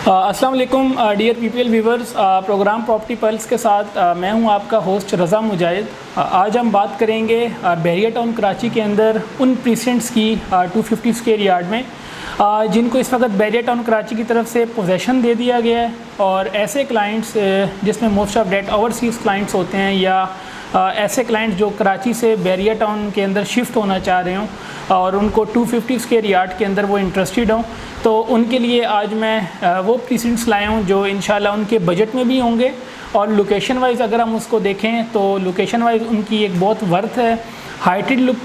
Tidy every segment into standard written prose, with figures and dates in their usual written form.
अस्सलाम वालेकुम dear PPL viewers, programme property pulse के साथ मैं हूं आपका होस्ट रज़ा मुजाहिद। आज हम बात करेंगे बैरिया टाउन कराची के अंदर उन प्रीसेंट्स की 250 स्क्वायर यार्ड में जिनको इस वक्त बैरिया टाउन कराची की तरफ से पोजेसन दे दिया गया है, और ऐसे क्लाइंट्स जिसमें most of that overseas clients होते हैं या ऐसे क्लाइंट्स जो कराची से बैरिया टाउन के अंदर शिफ्ट होना चाह रहे हों और उनको 250 स्क्वायर यार्ड के अंदर वो इंटरेस्टेड हों, तो उनके लिए आज मैं वो प्रीसेंट्स लाया हूँ जो इंशाल्लाह उनके बजट में भी होंगे। और लोकेशन वाइज अगर हम उसको देखें तो लोकेशन वाइज उनकी एक बहुत वर्थ है, हाइटेड लुक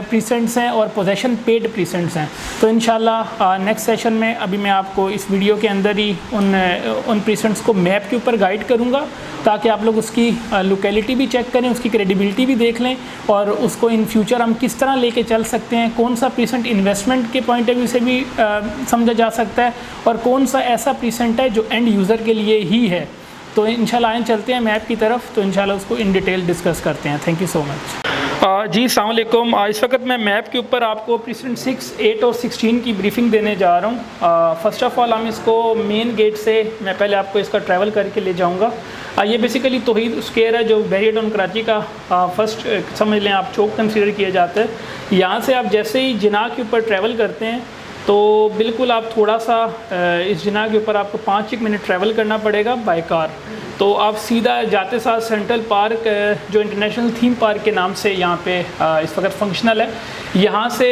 प्रीसेंट्स हैं और पोजेसन पेड प्रीसेंट्स हैं। तो इंशाल्लाह नेक्स्ट सेशन में अभी मैं आपको इस वीडियो के अंदर ही उन प्रीसेंट्स को मैप के ऊपर गाइड करूँगा ताकि आप लोग उसकी लोकेलिटी भी चेक करें, उसकी क्रेडिबिलिटी भी देख लें और उसको इन फ्यूचर हम किस तरह लेके चल सकते हैं, कौन सा प्रीसेंट इन्वेस्टमेंट के पॉइंट ऑफ व्यू से भी समझा जा सकता है और कौन सा ऐसा प्रीसेंट है जो एंड यूज़र के लिए ही है। तो इंशाल्लाह आए चलते हैं मैप की तरफ, तो इंशाल्लाह उसको इन डिटेल डिस्कस करते हैं। Thank you so much. जी अस्सलाम वालेकुम। इस वक्त मैं मैप के ऊपर आपको प्रीसेंट 6, 8 और 16 की ब्रीफिंग देने जा रहा हूँ। फ़र्स्ट ऑफ़ ऑल हम इसको मेन गेट से मैं पहले आपको इसका ट्रैवल करके ले जाऊँगा। ये बेसिकली तौहीद स्क्वायर है जो बैरिया टाउन कराची का फर्स्ट समझ लें आप चौक कंसीडर किया जाता है। यहाँ से आप जैसे ही जिनाह के ऊपर ट्रैवल करते हैं तो बिल्कुल आप थोड़ा सा इस जिनाह के ऊपर आपको 5-1 मिनट ट्रैवल करना पड़ेगा बाय कार। तो आप सीधा जाते साथ सेंट्रल पार्क जो इंटरनेशनल थीम पार्क के नाम से यहाँ पे इस वक्त फंक्शनल है, यहाँ से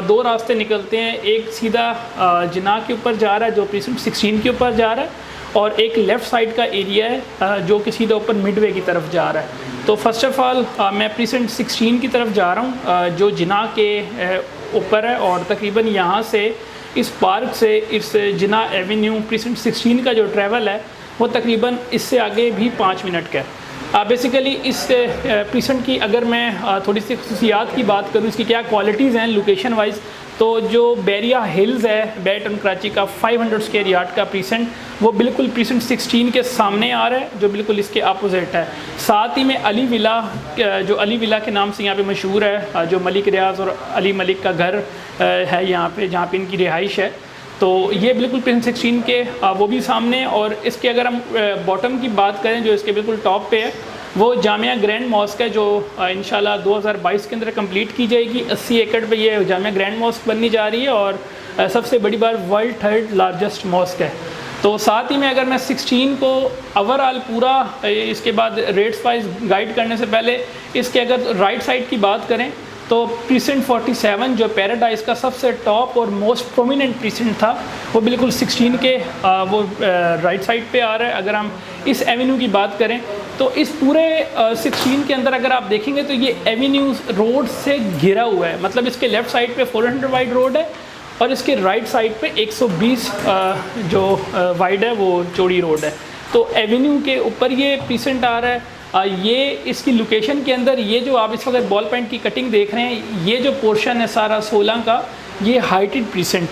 2 रास्ते निकलते हैं। एक सीधा जिनाह के ऊपर जा रहा है जो प्रीसेंट 16 के ऊपर जा रहा है, और एक लेफ़्ट साइड का एरिया है जो कि सीधा ऊपर मिडवे की तरफ जा रहा है। तो फर्स्ट ऑफ़ ऑल मैं प्रीसेंट 16 की तरफ जा रहा हूँ जो जिनाह के ऊपर है, और तकरीबन यहाँ से इस पार्क से इस जिनाह एवेन्यू प्रीसेंट 16 का जो ट्रैवल है वो तकरीबन इससे आगे भी 5 मिनट का है। बेसिकली इस प्रीसेंट की अगर मैं थोड़ी सी खुसूसियात की बात करूँ, इसकी क्या क्वालिटीज़ हैं लोकेशन वाइज, तो जो बैरिया हिल्स है बैरिया टाउन कराची का 500 स्क्वायर यार्ड का प्रीसेंट, वो बिल्कुल प्रीसेंट 16 के सामने आ रहा है जो बिल्कुल इसके अपोजिट है। साथ ही में अली विला, जो अली विला के नाम से यहाँ पे मशहूर है, जो मलिक रियाज और अली मलिक का घर है यहाँ पे, जहाँ पे इनकी रिहाइश है, तो ये बिल्कुल प्रीसेंट 16 के वो भी सामने। और इसके अगर हम बॉटम की बात करें जो इसके बिल्कुल टॉप पे है, वो जामिया ग्रैंड मॉस्क है जो इंशाल्लाह 2022 के अंदर कंप्लीट की जाएगी। 80 एकड़ पे ये जामिया ग्रैंड मॉस्क बननी जा रही है और सबसे बड़ी बार वर्ल्ड 3rd लार्जेस्ट मॉस्क है। तो साथ ही में अगर मैं 16 को ओवरऑल पूरा इसके बाद रेट्स वाइज गाइड करने से पहले इसके अगर राइट साइड की बात करें तो प्रीसेंट 47 जो पैराडाइज का सबसे टॉप और मोस्ट प्रोमिनेंट प्रीसेंट था वो बिल्कुल 16 के वो राइट साइड पे आ रहा है। अगर हम इस एवेन्यू की बात करें तो इस पूरे 16 के अंदर अगर आप देखेंगे तो ये एवेन्यू रोड से घिरा हुआ है, मतलब इसके लेफ़्ट साइड पे 400 वाइड रोड है और इसके राइट साइड पे 120 जो वाइड है वो चौड़ी रोड है। तो एवेन्यू के ऊपर ये प्रीसेंट आ रहा है। ये इसकी लोकेशन के अंदर ये जो आप इस वक्त बॉल पॉइंट की कटिंग देख रहे हैं, ये जो पोर्शन है सारा 16 का, ये हाइटेड प्रीसेंट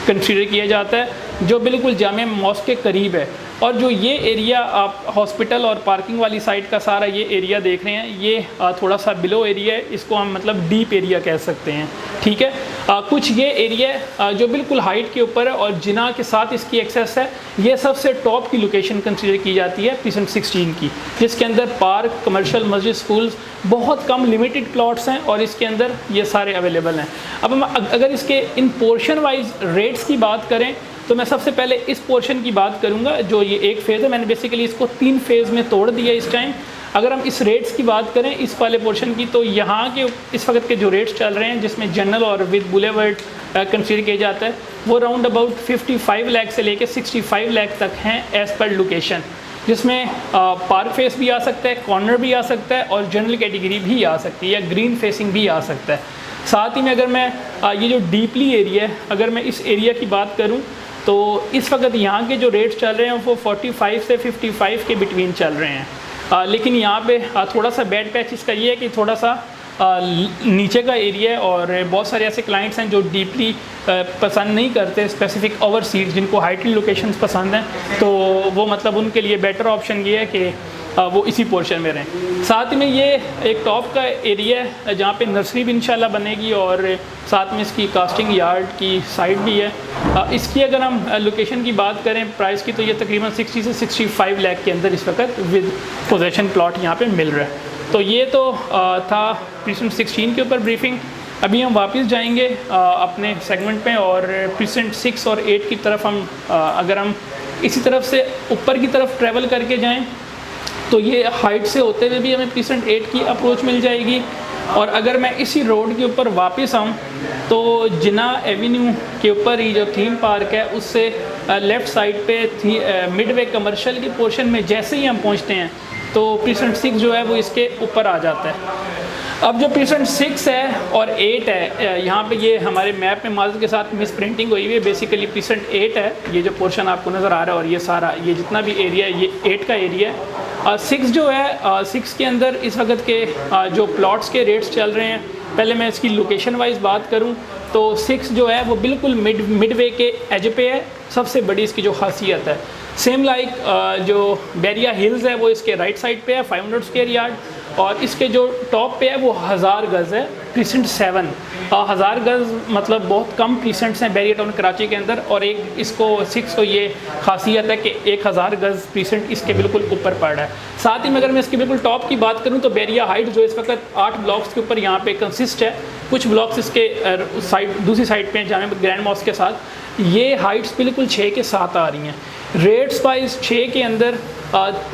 कंसीडर किया जाता है जो बिल्कुल जामिया मॉस्क के करीब है। और जो ये एरिया आप हॉस्पिटल और पार्किंग वाली साइड का सारा ये एरिया देख रहे हैं, ये थोड़ा सा बिलो एरिया है, इसको हम मतलब डीप एरिया कह सकते हैं, ठीक है। कुछ ये एरिया जो बिल्कुल हाइट के ऊपर है और जिनाह के साथ इसकी एक्सेस है, ये सबसे टॉप की लोकेशन कंसीडर की जाती है प्रीसेंट 16 की, जिसके अंदर पार्क, कमर्शियल, मस्जिद, स्कूल्स, बहुत कम लिमिटेड प्लॉट्स हैं और इसके अंदर ये सारे अवेलेबल हैं। अब हम अगर इसके इन पोर्शन वाइज रेट्स की बात करें तो मैं सबसे पहले इस पोर्शन की बात करूंगा जो ये एक फ़ेज़ है। मैंने बेसिकली इसको 3 फेज़ में तोड़ दिया इस टाइम। अगर हम इस रेट्स की बात करें इस वाले पोर्शन की, तो यहाँ के इस वक्त के जो रेट्स चल रहे हैं जिसमें जनरल और विद बुलेवर्ड कंसीडर किया जाता है, वो राउंड अबाउट 55 लाख से लेकर 65 लाख तक हैं एज़ पर लोकेशन, जिसमें पार्क फेस भी आ सकता है, कॉर्नर भी आ सकता है और जनरल कैटेगरी भी आ सकती है या ग्रीन फेसिंग भी आ सकता है। साथ ही में अगर मैं ये जो डीपली एरिया है, अगर मैं इस एरिया की बात करूँ तो इस वक्त यहाँ के जो रेट्स चल रहे हैं वो 45 से 55 के बिटवीन चल रहे हैं। लेकिन यहाँ पे थोड़ा सा बैड पैच इसका ये है कि थोड़ा सा नीचे का एरिया है और बहुत सारे ऐसे क्लाइंट्स हैं जो डीपली पसंद नहीं करते, स्पेसिफिक ओवरसीज जिनको हाइटेड लोकेशंस पसंद हैं, तो वो मतलब उनके लिए बेटर ऑप्शन ये है कि वो इसी पोर्शन में रहें। साथ में ये एक टॉप का एरिया है जहाँ पे नर्सरी भी इंशाल्लाह बनेगी और साथ में इसकी कास्टिंग यार्ड की साइड भी है। इसकी अगर हम लोकेशन की बात करें प्राइस की, तो ये तकरीबन 60 से 65 लाख के अंदर इस वक्त विद पोजेशन प्लॉट यहाँ पे मिल रहा है। तो ये तो था प्रीसेंट 16 के ऊपर ब्रीफिंग। अभी हम वापस जाएंगे अपने सेगमेंट पे और प्रीसेंट 6 और 8 की तरफ हम अगर हम इसी तरफ से ऊपर की तरफ ट्रैवल करके जाएं तो ये हाइट से होते हुए भी हमें प्रीसेंट 8 की अप्रोच मिल जाएगी। और अगर मैं इसी रोड के ऊपर वापस आऊँ तो जिना एवेन्यू के ऊपर ही जो थीम पार्क है उससे लेफ़्ट साइड पे मिडवे कमर्शियल की पोर्शन में जैसे ही हम पहुँचते हैं तो प्रीसेंट 6 जो है वो इसके ऊपर आ जाता है। अब जो प्रीसेंट 6 है और 8 है, यहाँ पे ये हमारे मैप में मार्जिन के साथ मिस प्रिंटिंग हुई हुई है। बेसिकली प्रीसेंट 8 है, ये जो पोर्शन आपको नज़र आ रहा है और ये सारा ये जितना भी एरिया है ये 8 का एरिया है। 6 जो है 6 के अंदर इस वक्त के जो प्लॉट्स के रेट्स चल रहे हैं, पहले मैं इसकी लोकेशन वाइज बात करूँ तो 6 जो है वो बिल्कुल मिडवे के एज पे है। सबसे बड़ी इसकी जो खासियत है, सेम लाइक जो बैरिया हिल्स है वो इसके राइट साइड पे है 500 स्क्वायर यार्ड, और इसके जो टॉप पे है वो 1000 गज़ है प्रीसेंट 7। 1000 गज़ मतलब बहुत कम प्रीसेंट्स हैं बैरिया टाउन कराची के अंदर, और एक इसको 6 को ये खासियत है कि 1000 गज़ प्रीसेंट इसके बिल्कुल ऊपर पड़ रहा है। साथ ही में अगर मैं इसके बिल्कुल टॉप की बात करूँ तो बैरिया हाइट जो इस वक्त 8 ब्लॉक्स के ऊपर यहाँ पे कंसिस्ट है। कुछ ब्लॉक्स इसके दूसरी साइड पे जामे ग्रैंड मॉस्क के साथ, ये हाइट्स बिल्कुल 6 के 7 आ रही हैं। रेट्स वाइज 6 के अंदर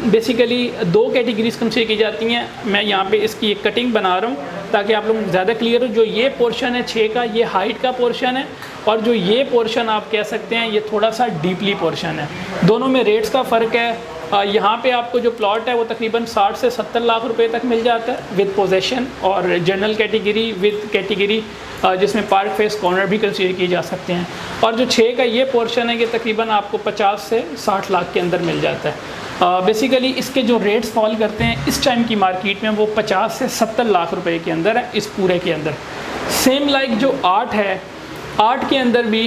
बेसिकली 2 कैटेगरीज कंसीडर की जाती हैं। मैं यहाँ पे इसकी एक कटिंग बना रहा हूँ ताकि आप लोग ज़्यादा क्लियर हो। जो ये पोर्शन है 6 का, ये हाइट का पोर्शन है, और जो ये पोर्शन आप कह सकते हैं ये थोड़ा सा डीपली पोर्शन है। दोनों में रेट्स का फ़र्क है। यहाँ पे आपको जो प्लॉट है वो तकरीबन 60 से 70 लाख रुपए तक मिल जाता है विद पोजेशन, और जनरल कैटेगरी विद कैटेगरी जिसमें पार्क फेस कॉर्नर भी कंसीडर किए जा सकते हैं। और जो 6 का ये पोर्शन है ये तकरीबन आपको 50 से 60 लाख के अंदर मिल जाता है। बेसिकली इसके जो रेट्स फॉल करते हैं इस टाइम की मार्केट में वो 50 से 70 लाख रुपए के अंदर है इस पूरे के अंदर। सेम लाइक जो 8 है, 8 के अंदर भी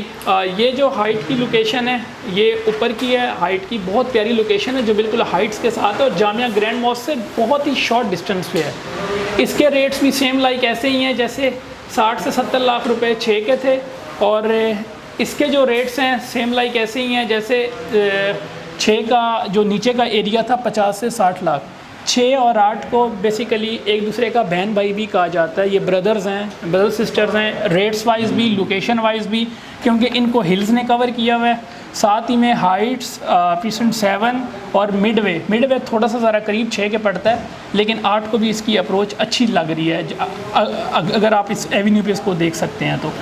ये जो हाइट की लोकेशन है ये ऊपर की है, हाइट की बहुत प्यारी लोकेशन है जो बिल्कुल हाइट्स के साथ है और जामिया ग्रैंड मॉस्क से बहुत ही शॉर्ट डिस्टेंस पे है। इसके रेट्स भी सेम लाइक ऐसे ही हैं जैसे 60 से 70 लाख रुपए 6 के थे, और इसके जो रेट्स हैं सेम लाइक ऐसे ही हैं जैसे 6 का जो नीचे का एरिया था 50 से 60 लाख। 6 और 8 को बेसिकली एक दूसरे का बहन भाई भी कहा जाता है। ये ब्रदर्स हैं, ब्रदर सिस्टर्स हैं, रेट्स वाइज भी लोकेशन वाइज भी, क्योंकि इनको हिल्स ने कवर किया हुआ है। साथ ही में हाइट्स प्रीसेंट 7 और मिडवे थोड़ा सा ज़रा करीब 6 के पड़ता है, लेकिन 8 को भी इसकी अप्रोच अच्छी लग रही है अगर आप इस एवेन्यू पे इसको देख सकते हैं तो।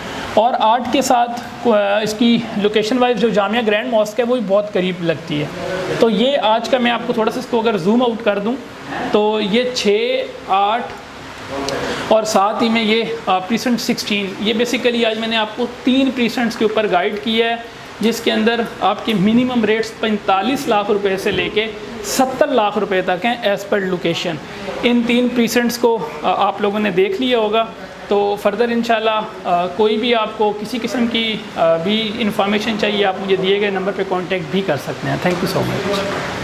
और 8 के साथ इसकी लोकेशन वाइज जो जामिया ग्रैंड मॉस्क है वो भी बहुत करीब लगती है। तो ये आज का मैं आपको थोड़ा सा इसको अगर जूम आउट कर दूं तो ये 6, 8 और साथ ही में ये प्रीसेंट 16, ये बेसिकली आज मैंने आपको 3 प्रीसेंट्स के ऊपर गाइड किया है जिसके अंदर आपके मिनिमम रेट्स 45 लाख रुपए से लेके 70 लाख रुपए तक हैं एज़ पर लोकेशन। इन 3 प्रीसेंट्स को आप लोगों ने देख लिया होगा। तो फर्दर इंशाल्लाह कोई भी आपको किसी किस्म की भी इंफॉर्मेशन चाहिए आप मुझे दिए गए नंबर पे कांटेक्ट भी कर सकते हैं। Thank you so much.